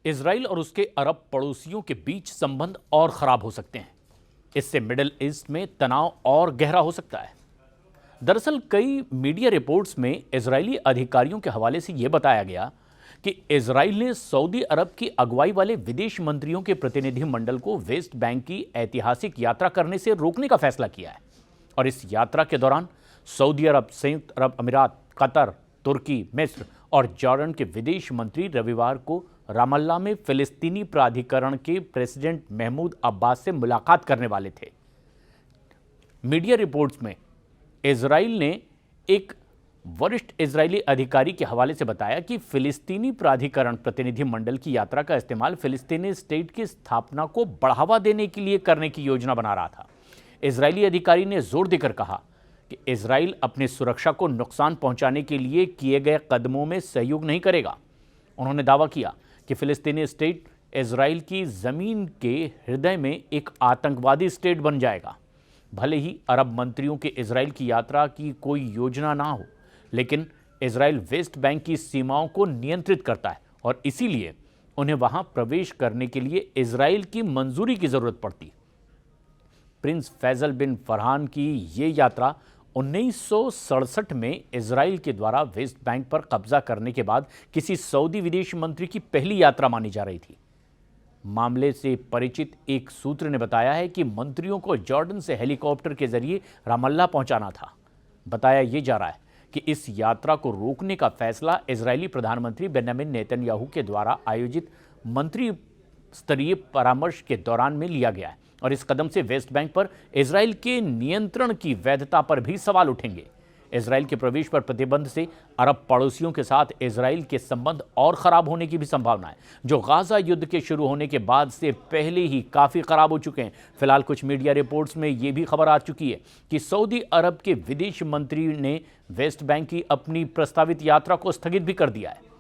Israel और उसके अरब पड़ोसियों के बीच संबंध और खराब हो सकते हैं। इससे मिडिल ईस्ट में तनाव और गहरा हो सकता है। दरअसल कई मीडिया रिपोर्ट्स में इजरायली अधिकारियों के हवाले से यह बताया गया कि इजराइल ने सऊदी अरब की अगुवाई वाले विदेश मंत्रियों के प्रतिनिधि मंडल को वेस्ट बैंक की ऐतिहासिक यात्रा करने से रोकने का फैसला किया है। और इस यात्रा के दौरान सऊदी अरब, संयुक्त अरब अमीरात, कतर, तुर्की, मिस्र और जॉर्डन के विदेश मंत्री रविवार को रामल्ला में फिलिस्तीनी प्राधिकरण के प्रेसिडेंट महमूद अब्बास से मुलाकात करने वाले थे। मीडिया रिपोर्ट्स में इजराइल ने एक वरिष्ठ इजरायली अधिकारी के हवाले से बताया कि फिलिस्तीनी प्राधिकरण प्रतिनिधि मंडल की यात्रा का इस्तेमाल फिलिस्तीनी स्टेट की स्थापना को बढ़ावा देने के लिए करने की योजना बना रहा था। इजरायली अधिकारी ने जोर देकर कहा कि इजराइल अपनी सुरक्षा को नुकसान पहुंचाने के लिए किए गए कदमों में सहयोग नहीं करेगा। उन्होंने दावा किया कि फिलिस्तीनी स्टेट इजराइल की जमीन के हृदय में एक आतंकवादी स्टेट बन जाएगा। भले ही अरब मंत्रियों के इजराइल की यात्रा की कोई योजना ना हो, लेकिन इजराइल वेस्ट बैंक की सीमाओं को नियंत्रित करता है और इसीलिए उन्हें वहां प्रवेश करने के लिए इजराइल की मंजूरी की जरूरत पड़ती। प्रिंस फैजल बिन फरहान की ये यात्रा 1967 में इजराइल के द्वारा वेस्ट बैंक पर कब्जा करने के बाद किसी सऊदी विदेश मंत्री की पहली यात्रा मानी जा रही थी। मामले से परिचित एक सूत्र ने बताया है कि मंत्रियों को जॉर्डन से हेलीकॉप्टर के जरिए रामल्ला पहुंचाना था। बताया यह जा रहा है कि इस यात्रा को रोकने का फैसला इजरायली प्रधानमंत्री बेंजामिन नेतन्याहू के द्वारा आयोजित मंत्री स्तरीय परामर्श के दौरान में लिया गया है और इस कदम से वेस्ट बैंक पर इजराइल के नियंत्रण की वैधता पर भी सवाल उठेंगे। इजराइल के प्रवेश पर प्रतिबंध से अरब पड़ोसियों के साथ इजराइल के संबंध और खराब होने की भी संभावना है, जो गाजा युद्ध के शुरू होने के बाद से पहले ही काफी खराब हो चुके हैं। फिलहाल कुछ मीडिया रिपोर्ट्स में यह भी खबर आ चुकी है कि सऊदी अरब के विदेश मंत्री ने वेस्ट बैंक की अपनी प्रस्तावित यात्रा को स्थगित भी कर दिया है।